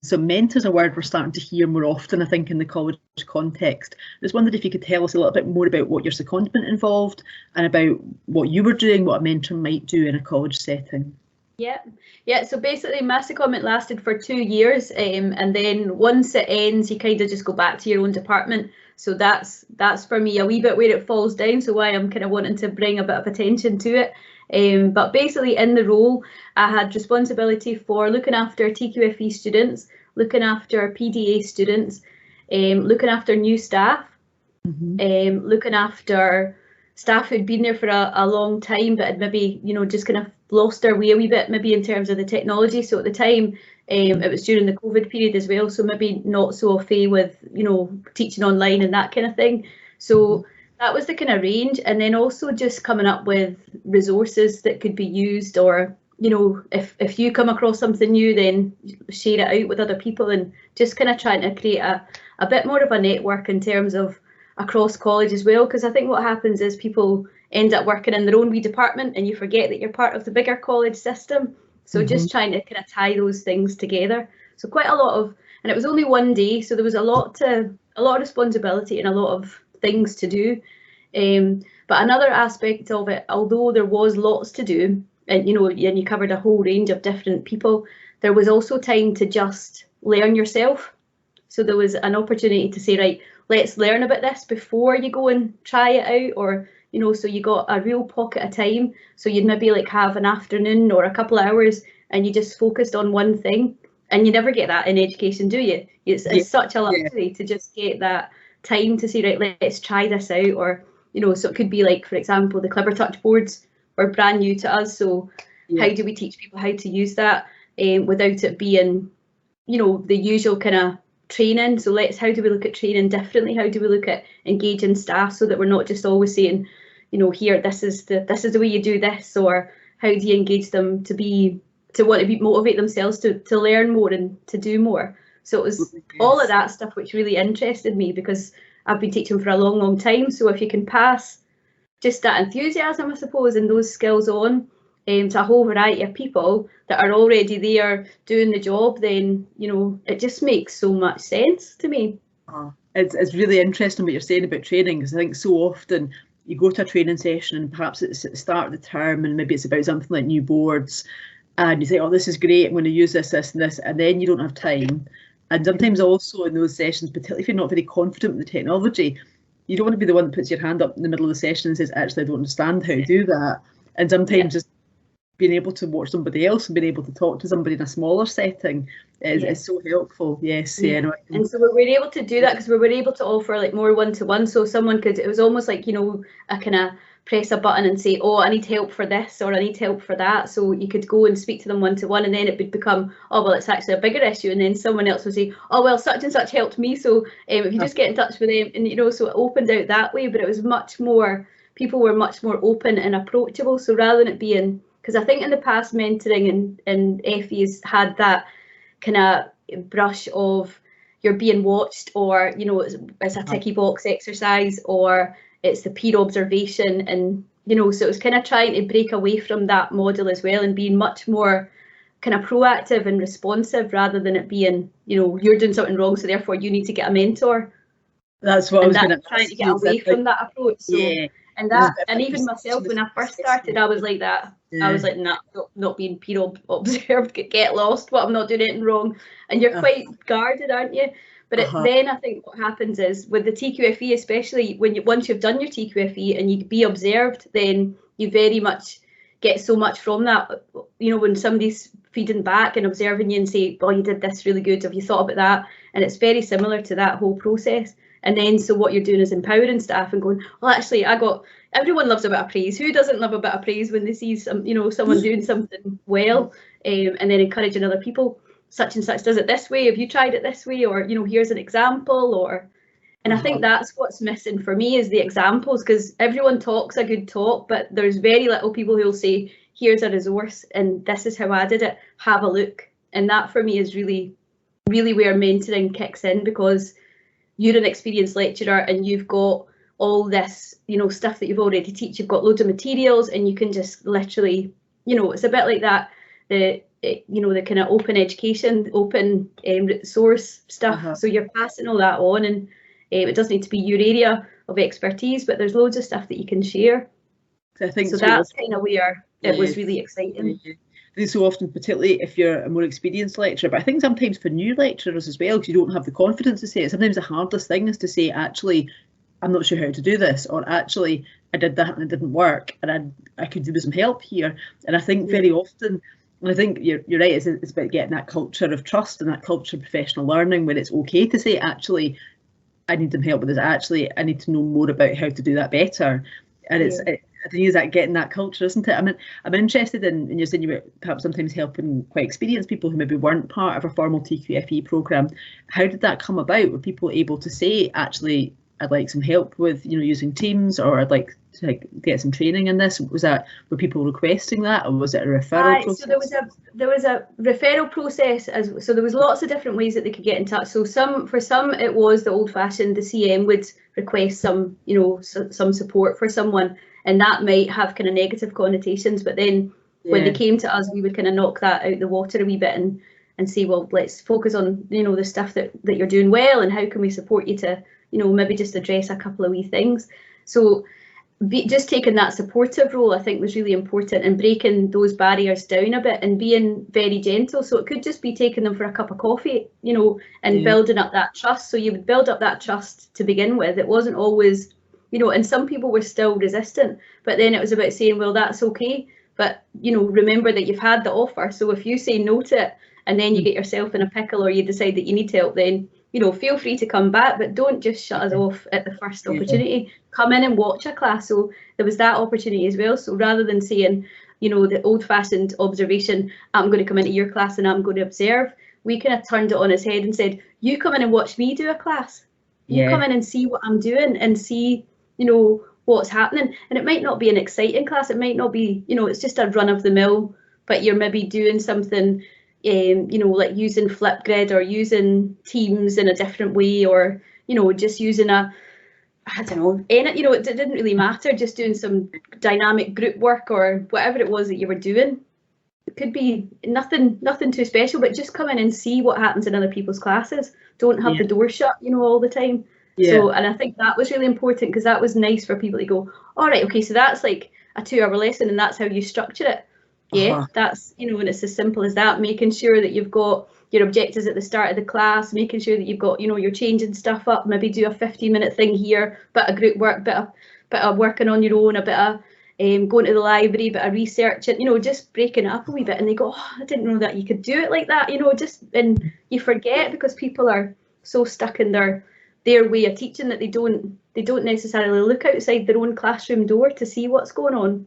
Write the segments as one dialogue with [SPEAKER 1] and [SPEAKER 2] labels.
[SPEAKER 1] So mentor's a word we're starting to hear more often, I think, in the college context. I just wondered if you could tell us a little bit more about what your secondment involved and about what you were doing, what a mentor might do in a college setting.
[SPEAKER 2] Yeah. So basically, my secondment lasted for 2 years, and then once it ends, you kind of just go back to your own department. So that's for me a wee bit where it falls down. So why I'm kind of wanting to bring a bit of attention to it. But basically, in the role, I had responsibility for looking after TQFE students, looking after PDA students, looking after new staff, looking after staff who'd been there for a long time but had maybe, just kind of lost their way a wee bit, maybe in terms of the technology. So at the time, it was during the COVID period as well, so maybe not so au fait with, teaching online and that kind of thing. So that was the kind of range. And then also just coming up with resources that could be used, or, if you come across something new, then share it out with other people, and just kind of trying to create a bit more of a network in terms of across college as well, because I think what happens is people end up working in their own wee department and you forget that you're part of the bigger college system. So just trying to kind of tie those things together. So quite a lot of, and it was only one day, so there was a lot of responsibility and a lot of things to do. But another aspect of it, although there was lots to do, and and you covered a whole range of different people, there was also time to just learn yourself. So there was an opportunity to say, right, let's learn about this before you go and try it out, or so you got a real pocket of time. So you'd maybe like have an afternoon or a couple of hours and you just focused on one thing. And you never get that in education, do you? It's such a luxury to just get that time to say, right, let's try this out. Or, so it could be like, for example, the Clever Touch boards were brand new to us. So how do we teach people how to use that without it being, the usual kind of training? So how do we look at training differently? How do we look at engaging staff so that we're not just always saying, here, this is the way you do this, or how do you engage them to want to motivate themselves to learn more and to do more? So it was all of that stuff which really interested me, because I've been teaching for a long, long time. So if you can pass just that enthusiasm, I suppose, and those skills on to a whole variety of people that are already there doing the job, then it just makes so much sense to me.
[SPEAKER 1] It's really interesting what you're saying about training, because I think so often you go to a training session and perhaps it's at the start of the term and maybe it's about something like new boards, and you say, oh, this is great, I'm going to use this and this, and then you don't have time. And sometimes also in those sessions, particularly if you're not very confident with the technology, you don't want to be the one that puts your hand up in the middle of the session and says, actually, I don't understand how to do that. And sometimes just being able to watch somebody else and being able to talk to somebody in a smaller setting is so helpful. And
[SPEAKER 2] so we were able to do that because we were able to offer like more one-to-one. So someone could, it was almost like, a kind of press a button and say, oh, I need help for this, or I need help for that. So you could go and speak to them one-to-one, and then it would become, oh, well, it's actually a bigger issue. And then someone else would say, oh, well, such and such helped me. So if you just get in touch with them, and, so it opened out that way. But it was much more, people were much more open and approachable. So rather than it being, because I think in the past mentoring and FE's had that kind of brush of you're being watched, or it's a ticky box exercise, or it's the peer observation, and so it was kind of trying to break away from that model as well and being much more kind of proactive and responsive, rather than it being you're doing something wrong, so therefore you need to get a mentor.
[SPEAKER 1] That's what I was going to
[SPEAKER 2] trying to get away from that approach. So, and even myself, when I first started, I was like that. I was like, nah, not being peer observed, get lost, but I'm not doing anything wrong. And you're quite guarded, aren't you? But then I think what happens is with the TQFE, especially once you've done your TQFE and you be observed, then you very much get so much from that. When somebody's feeding back and observing you and say, oh, you did this really good, have you thought about that? And it's very similar to that whole process. And then so what you're doing is empowering staff and going, well, actually, everyone loves a bit of praise. Who doesn't love a bit of praise when they see someone doing something well, and then encouraging other people. Such and such does it this way. Have you tried it this way? Or here's an example. And I think that's what's missing for me is the examples, because everyone talks a good talk, but there's very little people who will say, here's a resource and this is how I did it. Have a look. And that for me is really, really where mentoring kicks in, because you're an experienced lecturer and you've got all this, stuff that you've already teach. You've got loads of materials and you can just literally, it's a bit like that. the kind of open education, open source stuff. So you're passing all that on, and it doesn't need to be your area of expertise, but there's loads of stuff that you can share.
[SPEAKER 1] I think
[SPEAKER 2] so that's kind of where it was really exciting.
[SPEAKER 1] I think so often, particularly if you're a more experienced lecturer, but I think sometimes for new lecturers as well, because you don't have the confidence to say it, sometimes the hardest thing is to say, actually, I'm not sure how to do this, or actually, I did that and it didn't work, and I could do with some help here. And I think very often, and I think you're right, it's about getting that culture of trust and that culture of professional learning where it's okay to say, actually, I need some help with this, actually, I need to know more about how to do that better. And I think it's that getting that culture, isn't it? I mean, I'm interested in you're saying you were perhaps sometimes helping quite experienced people who maybe weren't part of a formal TQFE programme. How did that come about? Were people able to say, actually, I'd like some help with, using Teams, or I'd like to get some training in this? Were people requesting that, or was it a referral process?
[SPEAKER 2] So there was a referral process, so there was lots of different ways that they could get in touch. So for some it was the old-fashioned, the CM would request some some support for someone, and that might have kind of negative connotations, but then when they came to us, we would kind of knock that out the water a wee bit and say, well, let's focus on the stuff that you're doing well, and how can we support you to maybe just address a couple of wee things. So just taking that supportive role, I think, was really important, and breaking those barriers down a bit and being very gentle. So it could just be taking them for a cup of coffee, and building up that trust. So you would build up that trust to begin with. It wasn't always, and some people were still resistant, but then it was about saying, well, that's okay, but remember that you've had the offer. So if you say no to it and then you get yourself in a pickle, or you decide that you need help, then feel free to come back, but don't just shut us off at the first opportunity. Come in and watch a class. So there was that opportunity as well. So rather than saying, the old-fashioned observation, I'm going to come into your class and I'm going to observe, we kind of turned it on its head and said, you come in and watch me do a class. You come in and see what I'm doing and see, what's happening. And it might not be an exciting class. It might not be, it's just a run-of-the-mill, but you're maybe doing something, like using Flipgrid or using Teams in a different way, or just using it didn't really matter, just doing some dynamic group work or whatever it was that you were doing. It could be nothing too special, but just come in and see what happens in other people's classes. Don't have the door shut all the time. So, and I think that was really important, because that was nice for people to go, all right, okay, so that's like a 2-hour lesson and that's how you structure it. That's, and it's as simple as that, making sure that you've got your objectives at the start of the class, making sure that you've got, you're changing stuff up, maybe do a 15-minute thing here, bit of group work, bit of working on your own, a bit of going to the library, bit of researching, just breaking it up a wee bit. And they go, oh, I didn't know that you could do it like that, and you forget, because people are so stuck in their way of teaching that they don't necessarily look outside their own classroom door to see what's going on.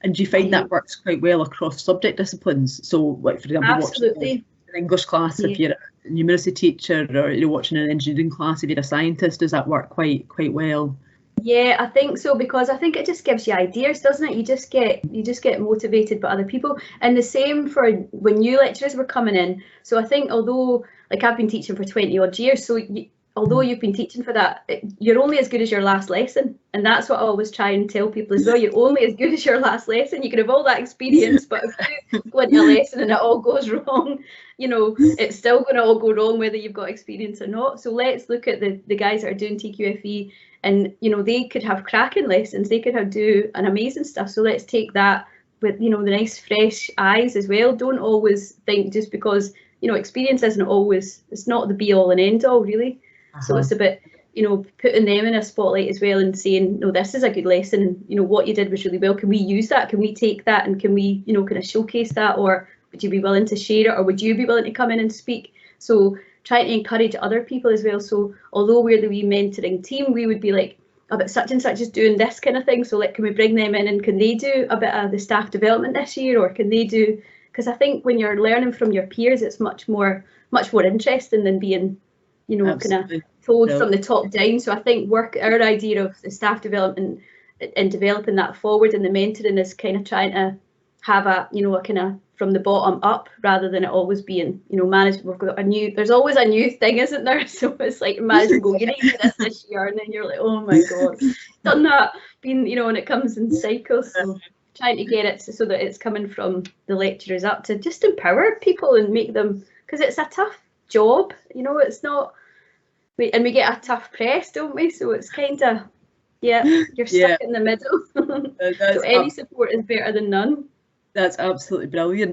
[SPEAKER 1] And do you find that works quite well across subject disciplines? So, like, for example, watching an English class, if you're a numeracy teacher, or watching an engineering class if you're a scientist, does that work quite well?
[SPEAKER 2] Yeah, I think so, because I think it just gives you ideas, doesn't it? You just get motivated by other people. And the same for when new lecturers were coming in. So I think, although, like, I've been teaching for 20 odd years, so although you've been teaching for that, you're only as good as your last lesson. And that's what I always try and tell people as well. You're only as good as your last lesson. You can have all that experience, but if you go into a lesson and it all goes wrong, it's still going to all go wrong whether you've got experience or not. So let's look at the guys that are doing TQFE, and they could have cracking lessons. They could do an amazing stuff. So let's take that with the nice fresh eyes as well. Don't always think just because experience isn't always, it's not the be all and end all, really. So it's a bit, putting them in a spotlight as well, and saying, no, this is a good lesson, and what you did was really well. Can we use that? Can we take that, and can we kind of showcase that? Or would you be willing to share it, or would you be willing to come in and speak? So trying to encourage other people as well. So although we're the wee mentoring team, we would be like, oh, but such and such is doing this kind of thing, so can we bring them in, and can they do a bit of the staff development this year, or can they do, because I think when you're learning from your peers, it's much more interesting than being kind of told from the top down. So I think our idea of the staff development and developing that forward, and the mentoring is kind of trying to have a kind of from the bottom up, rather than it always being managed. We've got there's always a new thing, isn't there? So it's like management go, you need to do this year, and then you're like, oh my god, done that, and it comes in cycles. So trying to get it so that it's coming from the lecturers up to just empower people and make them, because it's a tough job, you know, it's not, and we get a tough press, don't we? So it's kind of, yeah, you're stuck in the middle. So any support is better than none.
[SPEAKER 1] That's absolutely brilliant.